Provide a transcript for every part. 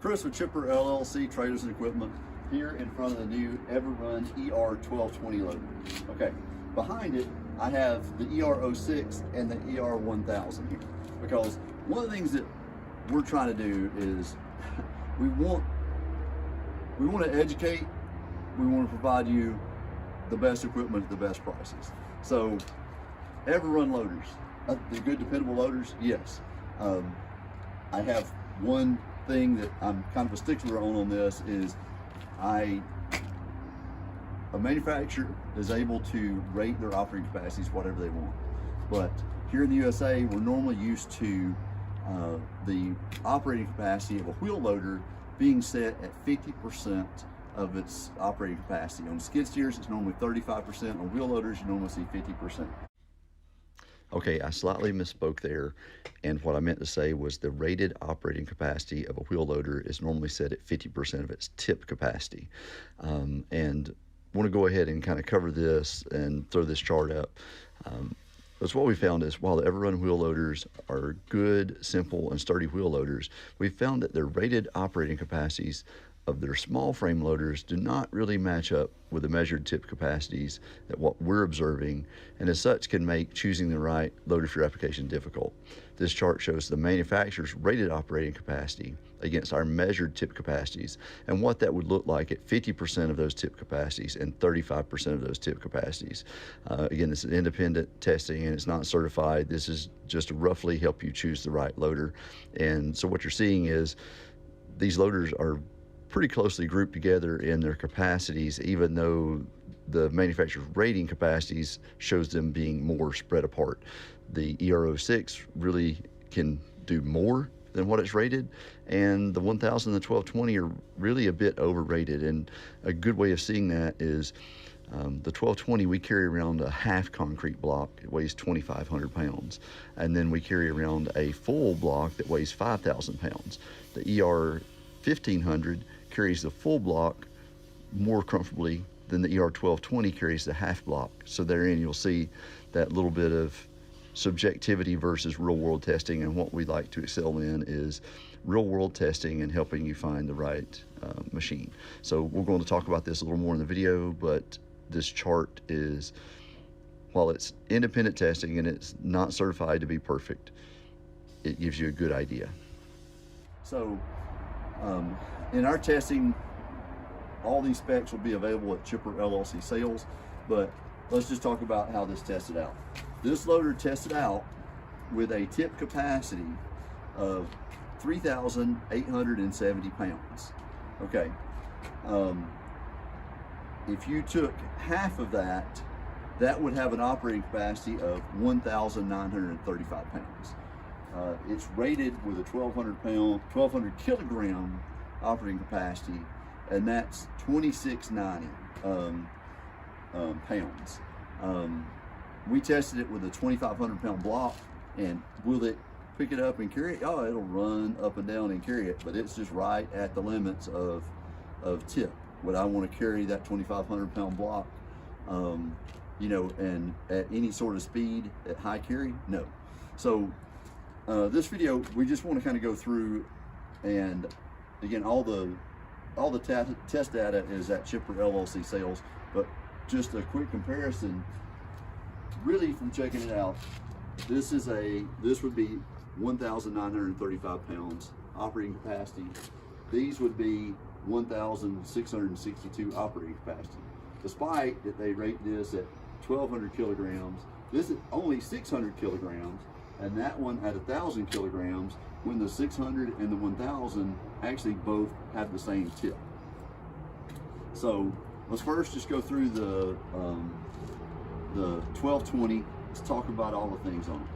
Chris with Chipper LLC Trailers and Equipment here in front of the new Everun ER1220 loader. Okay, behind it I have the ER06 and the ER1000 here, because one of the things that we're trying to do is we want to educate, we want to provide you the best equipment at the best prices. So Everun loaders, the good dependable loaders, yes. I have one thing that I'm kind of a stickler on this is a manufacturer is able to rate their operating capacities whatever they want. But here in the USA, we're normally used to the operating capacity of a wheel loader being set at 50% of its operating capacity. On skid steers, it's normally 35%. On wheel loaders, you normally see 50%. Okay, I slightly misspoke there, and what I meant to say was the rated operating capacity of a wheel loader is normally set at 50% of its tip capacity. And I want to go ahead and kind of cover this and throw this chart up. Because what we found is while the Everun wheel loaders are good, simple, and sturdy wheel loaders, we found that their rated operating capacities of their small frame loaders do not really match up with the measured tip capacities that what we're observing, and as such can make choosing the right loader for your application difficult. This chart shows the manufacturer's rated operating capacity against our measured tip capacities and what that would look like at 50% of those tip capacities and 35% of those tip capacities. Again, this is independent testing and it's not certified. This is just to roughly help you choose the right loader. And so what you're seeing is these loaders are pretty closely grouped together in their capacities, even though the manufacturer's rating capacities shows them being more spread apart. The ER06 really can do more than what it's rated, and the 1000 and the 1220 are really a bit overrated. And a good way of seeing that is the 1220, we carry around a half concrete block. It weighs 2,500 pounds. And then we carry around a full block that weighs 5,000 pounds. The ER1500 carries the full block more comfortably than the ER1220 carries the half block. So therein you'll see that little bit of subjectivity versus real world testing, and what we like to excel in is real world testing and helping you find the right machine. So we're going to talk about this a little more in the video, but this chart is, while it's independent testing and it's not certified to be perfect, it gives you a good idea. So in our testing, all these specs will be available at Chipper LLC sales, but let's just talk about how this tested out. This loader tested out with a tip capacity of 3,870 pounds. Okay, if you took half of that, that would have an operating capacity of 1,935 pounds. It's rated with a 1,200 kilogram operating capacity, and that's 2,690 pounds. We tested it with a 2,500 pound block, and will it pick it up and carry it? Oh, it'll run up and down and carry it, but it's just right at the limits of tip. Would I want to carry that 2,500 pound block, you know, and at any sort of speed at high carry? No. So this video, we just want to kind of go through, and again, all the test data is at Chipper LLC sales, but just a quick comparison, really from checking it out, this would be 1,935 pounds operating capacity. These would be 1,662 operating capacity. Despite that they rate this at 1,200 kilograms, this is only 600 kilograms, and that one at 1,000 kilograms, when the 600 and the 1,000 actually both have the same tip. So let's first just go through the 1220. Let's talk about all the things on it.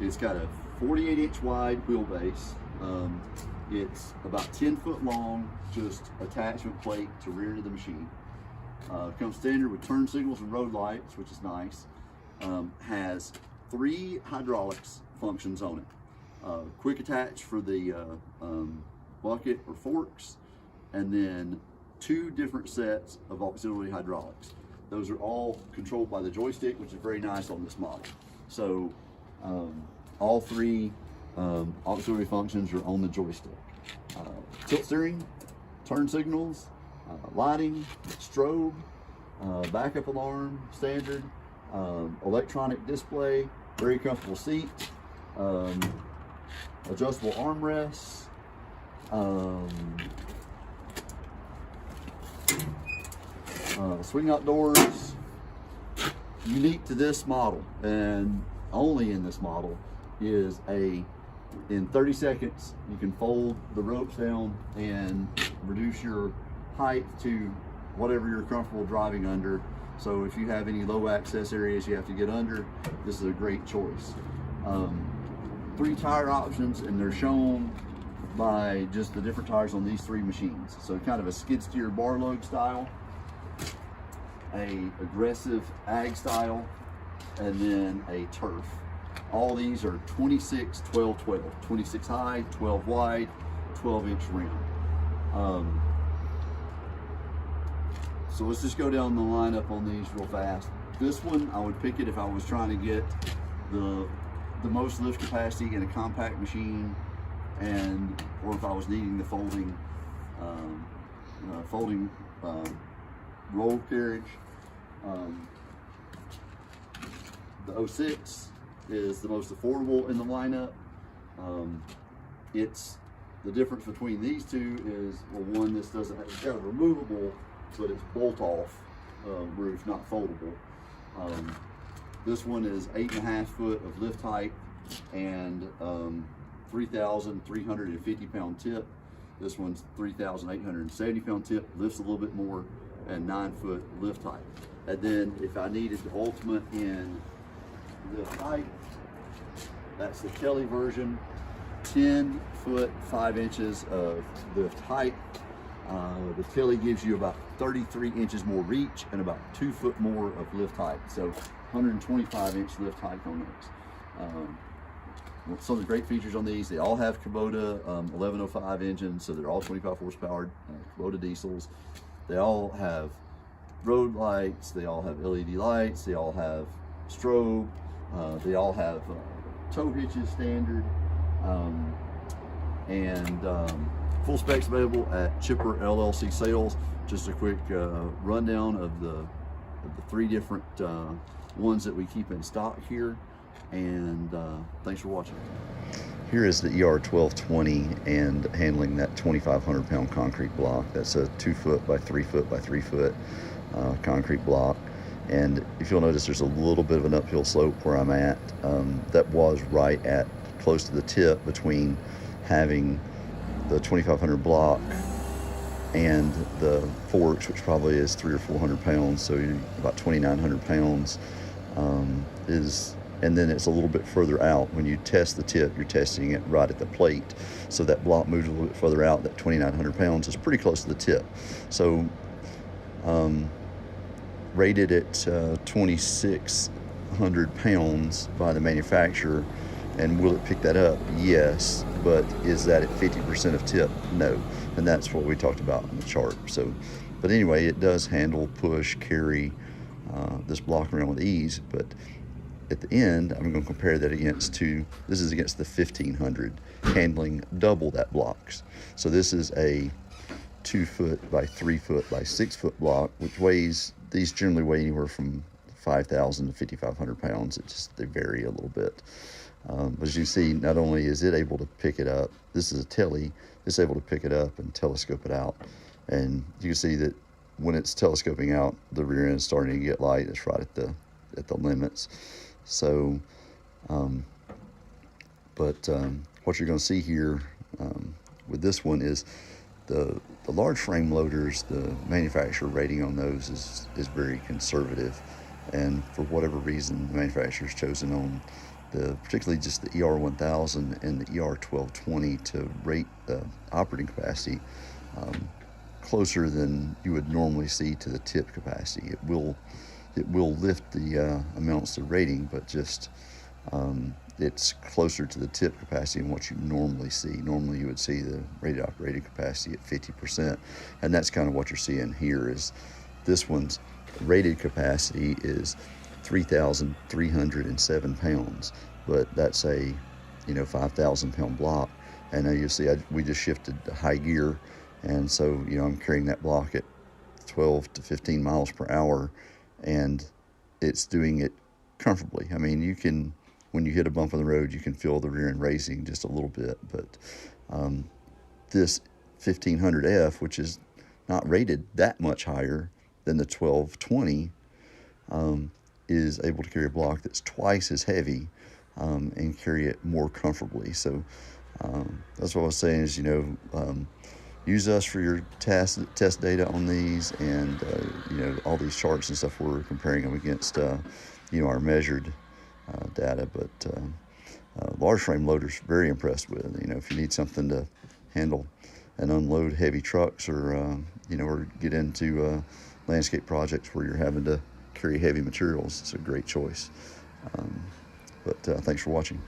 It's got a 48-inch wide wheelbase. It's about 10 foot long, just attachment plate to rear to the machine. Comes standard with turn signals and road lights, which is nice. Has 3 hydraulics functions on it. Quick attach for the bucket or forks, and then 2 different sets of auxiliary hydraulics. Those are all controlled by the joystick, which is very nice on this model. So all 3 auxiliary functions are on the joystick. tilt steering, turn signals, lighting, strobe, backup alarm, standard, electronic display, very comfortable seat, adjustable armrests, swing out doors. Unique to this model, and only in this model, is in 30 seconds you can fold the ropes down and reduce your height to whatever you're comfortable driving under. So if you have any low access areas you have to get under, this is a great choice. 3 tire options, and they're shown by just the different tires on these 3 machines. So kind of a skid steer bar lug style, a aggressive ag style, and then a turf. All these are 26, 12, 12. 26 high, 12 wide, 12-inch rim. So let's just go down the lineup on these real fast. This one, I would pick it if I was trying to get the most lift capacity in a compact machine, or if I was needing the folding roll carriage. The 06 is the most affordable in the lineup. It's the difference between these two is, well, one, this doesn't have, it's got a removable, but it's bolt off roof, not foldable. This one is 8.5 foot of lift height and 3,350 pound tip. This one's 3,870 pound tip, lifts a little bit more, and 9 foot lift height. And then if I needed the ultimate in lift height, that's the Kelly version, 10 foot 5 inches of lift height. The Kelly gives you about 33 inches more reach and about 2 foot more of lift height. So 125 inch lift height on those. Some of the great features on these, they all have Kubota 1105 engines, so they're all 25 horsepower Kubota diesels. They all have road lights, they all have LED lights, they all have strobe, they all have tow hitches standard, and full specs available at Chipper LLC Sales. Just a quick rundown of the 3 different ones that we keep in stock here, and thanks for watching. Here is the ER1220 and handling that 2,500 pound concrete block. That's a 2 foot by 3 foot by 3 foot concrete block. And if you'll notice, there's a little bit of an uphill slope where I'm at. That was right at close to the tip between having the 2,500 block and the forks, which probably is 300 or 400 pounds. So about 2,900 pounds and then it's a little bit further out. When you test the tip, you're testing it right at the plate. So that block moves a little bit further out. That 2,900 pounds is pretty close to the tip. So rated at 2,600 pounds by the manufacturer. And will it pick that up? Yes. But is that at 50% of tip? No. And that's what we talked about on the chart. So, but anyway, it does handle, push, carry this block around with ease. But at the end, I'm going to compare that this is against the 1,500, handling double that blocks. So this is a 2 foot by 3 foot by 6 foot block, which these generally weigh anywhere from 5,000 to 5,500 pounds. They vary a little bit. But as you see, not only is it able to pick it up, this is a telly, it's able to pick it up and telescope it out. And you can see that when it's telescoping out, the rear end is starting to get light. It's right at the limits. So, what you're going to see here with this one is the large frame loaders, the manufacturer rating on those is very conservative, and for whatever reason, the manufacturer's chosen on particularly just the ER1000 and the ER1220 to rate the operating capacity closer than you would normally see to the tip capacity. It will lift the amounts to rating, but just it's closer to the tip capacity than what you normally see. Normally you would see the rated operating capacity at 50%, and that's kind of what you're seeing here. Is this one's rated capacity is 3,307 pounds, but that's a 5,000 pound block, And you'll see we just shifted to high gear, and so I'm carrying that block at 12 to 15 miles per hour, and it's doing it comfortably. I mean, when you hit a bump on the road, you can feel the rear end raising just a little bit, but this 1500F, which is not rated that much higher than the 1220, is able to carry a block that's twice as heavy and carry it more comfortably. So that's what I was saying is, use us for your test data on these, and all these charts and stuff. We're comparing them against our measured data. But large frame loaders, very impressed with. If you need something to handle and unload heavy trucks, or or get into landscape projects where you're having to carry heavy materials, it's a great choice. But thanks for watching.